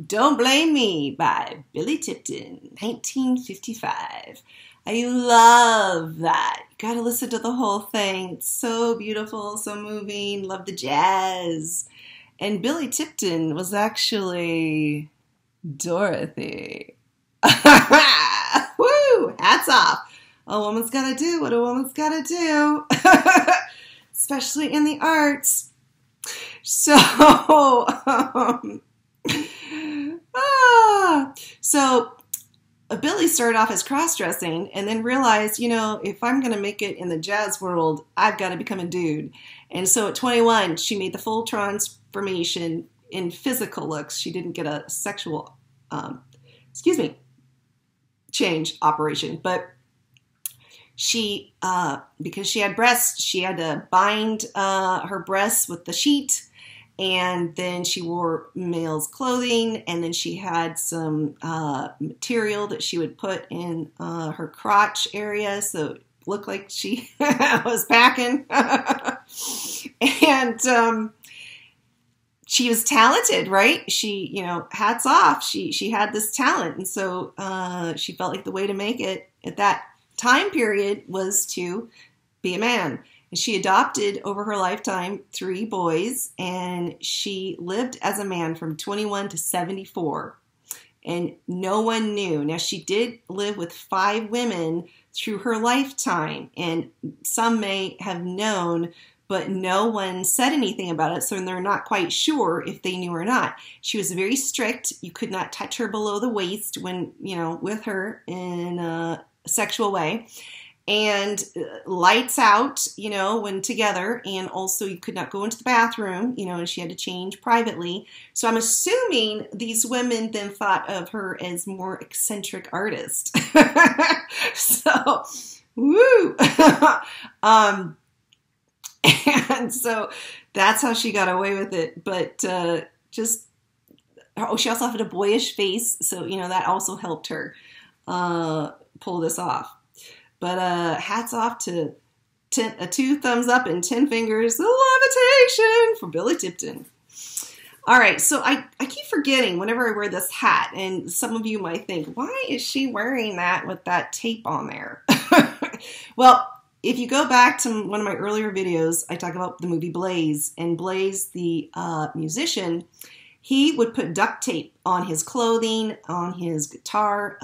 Don't Blame Me by Billy Tipton, 1955. I love that. You gotta listen to the whole thing. It's so beautiful, so moving. Love the jazz. And Billy Tipton was actually Dorothy. Woo! Hats off. A woman's gotta do what a woman's gotta do. Especially in the arts. So, Billy started off as cross-dressing and then realized, if I'm going to make it in the jazz world, I've got to become a dude. And so at 21, she made the full transformation in physical looks. She didn't get a sexual, change operation. But she, because she had breasts, she had to bind her breasts with the sheet. And then she wore male's clothing, and then she had some material that she would put in her crotch area, so it looked like she was packing. And she was talented, right? She, hats off. She had this talent, and so she felt like the way to make it at that time period was to be a man. And she adopted over her lifetime 3 boys, and she lived as a man from 21 to 74. And no one knew. Now, she did live with 5 women through her lifetime, and some may have known, but no one said anything about it, so they're not quite sure if they knew or not. She was very strict. You could not touch her below the waist when, with her in a sexual way. And lights out, when together, and also you could not go into the bathroom, and she had to change privately. So I'm assuming these women then thought of her as more eccentric artist. So, woo! And so that's how she got away with it. But she also had a boyish face, so, that also helped her pull this off. But hats off to 2 thumbs up and 10 fingers, the levitation for Billy Tipton. All right, so I keep forgetting whenever I wear this hat, and some of you might think, why is she wearing that with that tape on there? Well, if you go back to one of my earlier videos, I talk about the movie Blaze, and Blaze, the musician, he would put duct tape on his clothing, on his guitar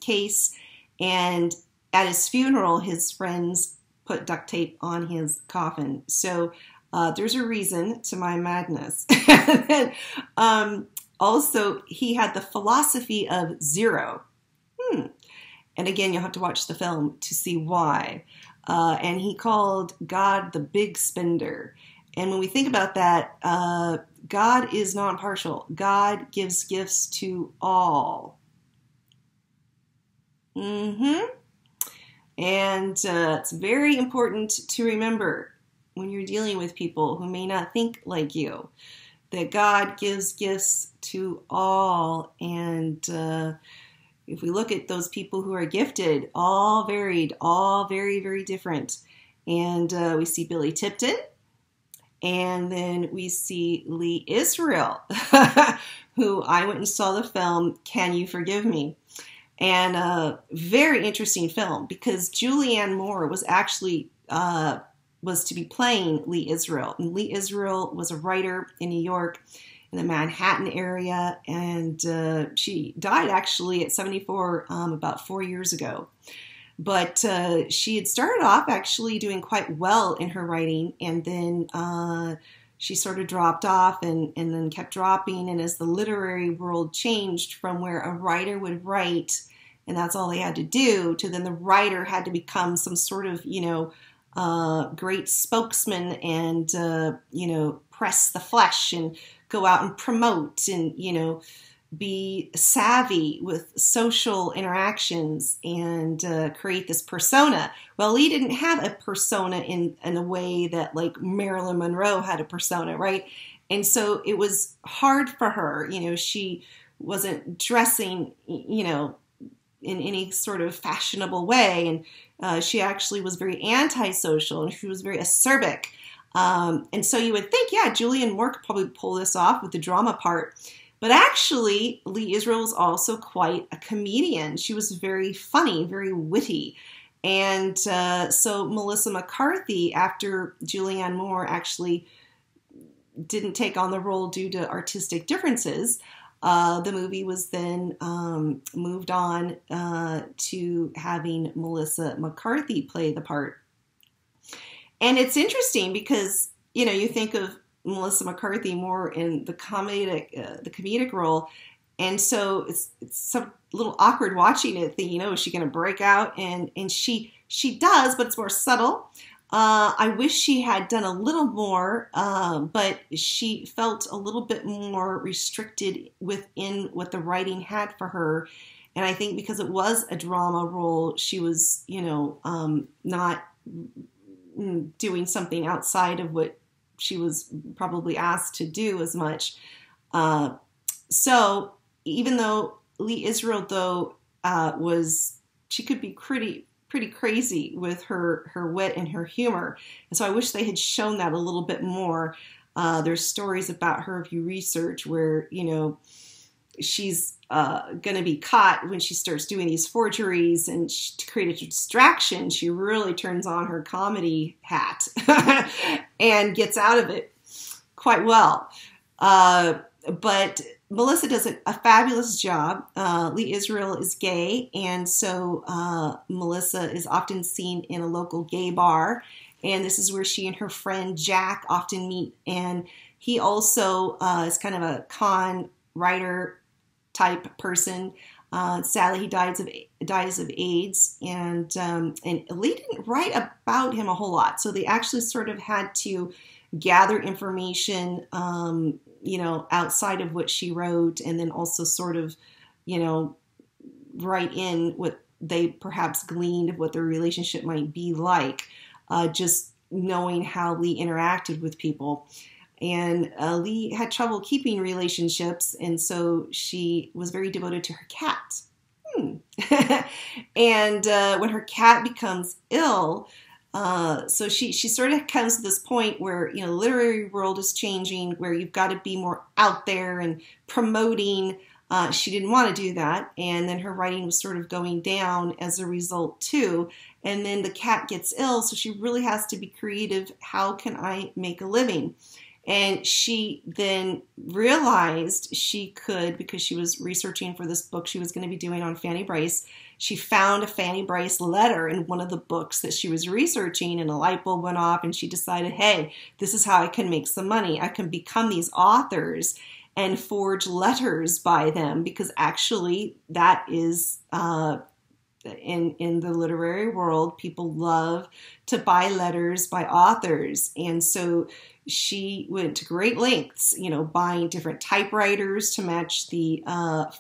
case, and at his funeral, his friends put duct tape on his coffin. So there's a reason to my madness. Also, he had the philosophy of zero. And again, you'll have to watch the film to see why. And he called God the big spender. And when we think about that, God is non-partial. God gives gifts to all. And it's very important to remember when you're dealing with people who may not think like you, that God gives gifts to all. And if we look at those people who are gifted, all varied, all very, very different. And we see Billy Tipton, and then we see Lee Israel, who I went and saw the film, Can You Forgive Me? And a very interesting film, because Julianne Moore was actually was to be playing Lee Israel. And Lee Israel was a writer in New York in the Manhattan area, and she died actually at 74 about 4 years ago. But she had started off actually doing quite well in her writing, and then she sort of dropped off and then kept dropping. And as the literary world changed from where a writer would write and that's all they had to do, to then the writer had to become some sort of, great spokesman and, press the flesh and go out and promote and, be savvy with social interactions and create this persona. Well, Lee didn't have a persona in a way that like Marilyn Monroe had a persona, right? And so it was hard for her. She wasn't dressing, in any sort of fashionable way. And she actually was very antisocial, and she was very acerbic. And so you would think, yeah, Julianne Moore could probably pull this off with the drama part. But actually, Lee Israel was also quite a comedian. She was very funny, very witty. And so Melissa McCarthy, after Julianne Moore actually didn't take on the role due to artistic differences, the movie was then moved on to having Melissa McCarthy play the part. And it's interesting because, you think of Melissa McCarthy more in the comedic role. And so it's some little awkward watching it, thinking, is she going to break out? And she does, but it's more subtle. I wish she had done a little more, but she felt a little bit more restricted within what the writing had for her. And I think because it was a drama role, she was, not doing something outside of what she was probably asked to do as much. So even though Lee Israel, though, she could be pretty crazy with her wit and her humor. And so I wish they had shown that a little bit more. There's stories about her, if you research, where, she's going to be caught when she starts doing these forgeries, and to create a distraction, she really turns on her comedy hat and gets out of it quite well. But Melissa does a fabulous job. Lee Israel is gay, and so Melissa is often seen in a local gay bar, and this is where she and her friend Jack often meet. And he also is kind of a con writer type person. Sadly, he dies of AIDS, and Lee didn't write about him a whole lot, so they actually sort of had to gather information, outside of what she wrote, and then also sort of, write in what they perhaps gleaned of what their relationship might be like, just knowing how Lee interacted with people. And Lee had trouble keeping relationships, and so she was very devoted to her cat. And when her cat becomes ill, so she sort of comes to this point where, the literary world is changing, where you've got to be more out there and promoting. She didn't want to do that, and then her writing was sort of going down as a result too. And then the cat gets ill, so she really has to be creative. How can I make a living? And she then realized she could, because she was researching for this book she was going to be doing on Fanny Brice. She found a Fanny Brice letter in one of the books that she was researching, and a light bulb went off, and she decided, hey, this is how I can make some money. I can become these authors and forge letters by them, because actually that is, in the literary world, people love to buy letters by authors. And so she went to great lengths, buying different typewriters to match the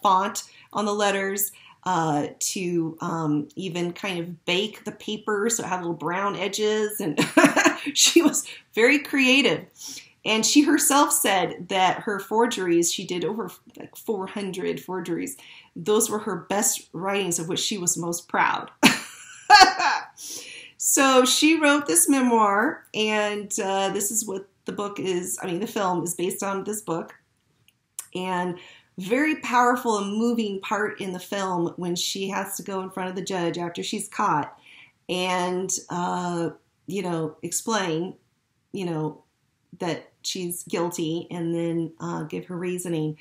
font on the letters, to even kind of bake the paper so it had little brown edges. And she was very creative. And she herself said that her forgeries, she did over like 400 forgeries. Those were her best writings, of which she was most proud. So she wrote this memoir, and this is what the book is. The film is based on this book. And very powerful and moving part in the film when she has to go in front of the judge after she's caught and, explain, that she's guilty, and then give her reasoning.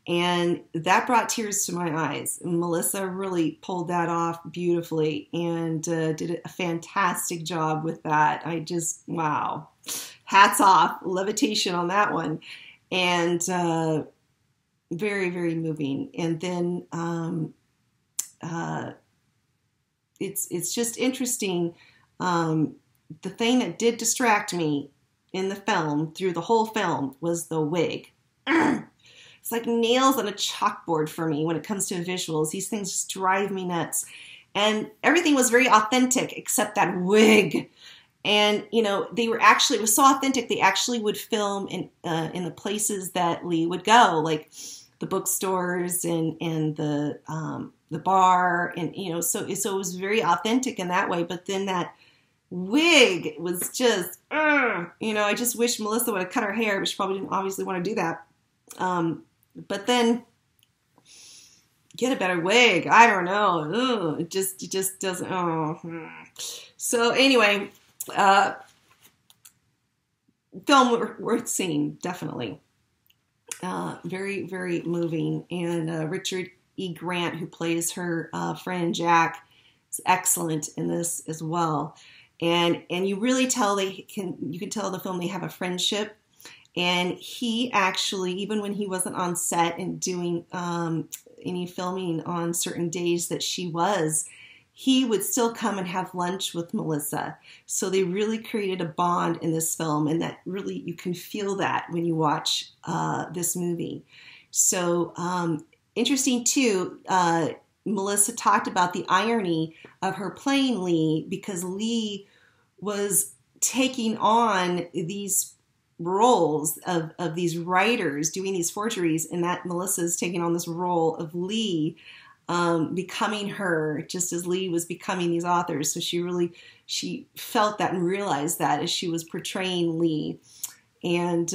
And that brought tears to my eyes. Melissa really pulled that off beautifully and did a fantastic job with that. Wow. Hats off, levitation on that one. And very, very moving. And then it's just interesting. The thing that did distract me in the film through the whole film was the wig. It's like nails on a chalkboard for me when it comes to visuals. These things just drive me nuts. And everything was very authentic except that wig. And, you know, it was so authentic, they actually would film in the places that Lee would go, like the bookstores and the bar. And, you know, so it was very authentic in that way. But then that wig was just, you know, I just wish Melissa would have cut her hair, but she probably didn't obviously want to do that. But then get a better wig. I don't know. It just doesn't. So anyway, film worth seeing, definitely. Very, very moving. And Richard E. Grant, who plays her friend Jack, is excellent in this as well. And you really tell you can tell the film they have a friendship. And he actually, even when he wasn't on set and doing any filming on certain days that she was, he would still come and have lunch with Melissa. So they really created a bond in this film, and that really, you can feel that when you watch this movie. So interesting too, Melissa talked about the irony of her playing Lee, because Lee was taking on these roles of these writers doing these forgeries, and that Melissa's taking on this role of Lee, becoming her, just as Lee was becoming these authors. So she felt that and realized that as she was portraying Lee. And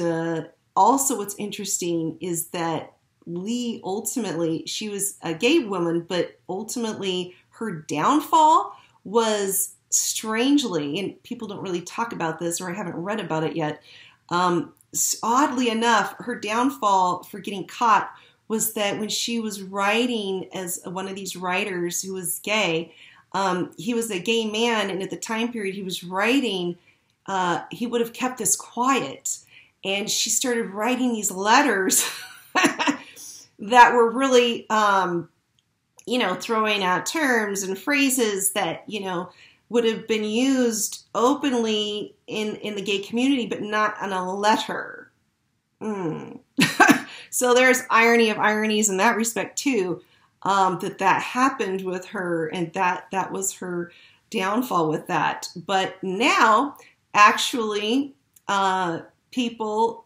also what's interesting is that Lee, ultimately, she was a gay woman, but ultimately her downfall was, strangely, and people don't really talk about this, or I haven't read about it yet, oddly enough, her downfall for getting caught was that when she was writing as one of these writers who was gay, he was a gay man, and at the time period he was writing, he would have kept this quiet. And she started writing these letters that were really, throwing out terms and phrases that, would have been used openly in the gay community, but not on a letter. So there's irony of ironies in that respect too, that happened with her, and that was her downfall with that. But now, actually, people,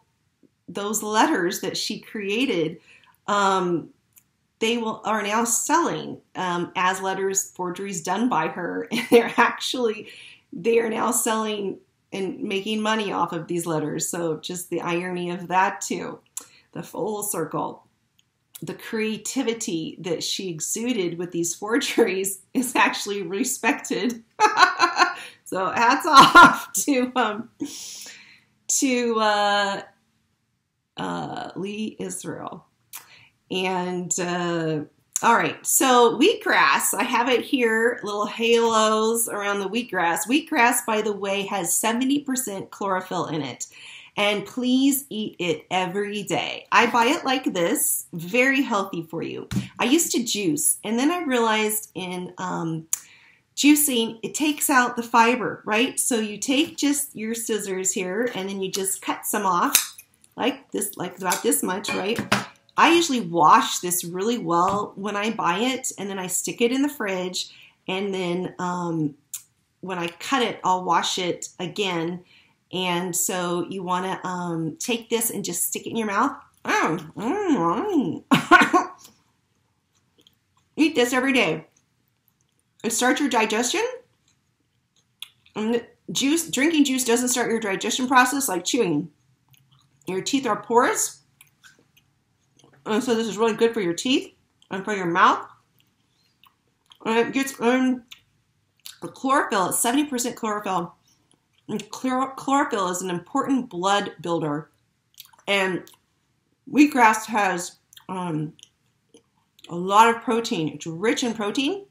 those letters that she created, are now selling as letters, forgeries done by her, and they are now selling and making money off of these letters. So just the irony of that too, the full circle. The creativity that she exuded with these forgeries is actually respected. So hats off to Lee Israel. And all right, so wheatgrass, I have it here, little halos around the wheatgrass. Wheatgrass, by the way, has 70% chlorophyll in it. And please eat it every day. I buy it like this, very healthy for you. I used to juice, and then I realized in juicing, it takes out the fiber, right? So you take just your scissors here, and then you just cut some off, like this, like about this much, right? I usually wash this really well when I buy it, and then I stick it in the fridge, and then when I cut it, I'll wash it again. And so you want to take this and just stick it in your mouth. Eat this every day. It starts your digestion. And drinking juice doesn't start your digestion process like chewing. Your teeth are porous. And so this is really good for your teeth and for your mouth. And it gets the chlorophyll. It's 70% chlorophyll. And chlorophyll is an important blood builder. And wheatgrass has a lot of protein. It's rich in protein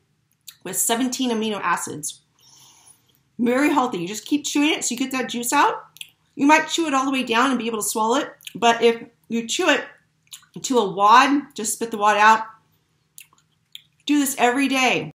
with 17 amino acids. Very healthy. You just keep chewing it so you get that juice out. You might chew it all the way down and be able to swallow it. But if you chew it to a wad, just spit the wad out, Do this every day.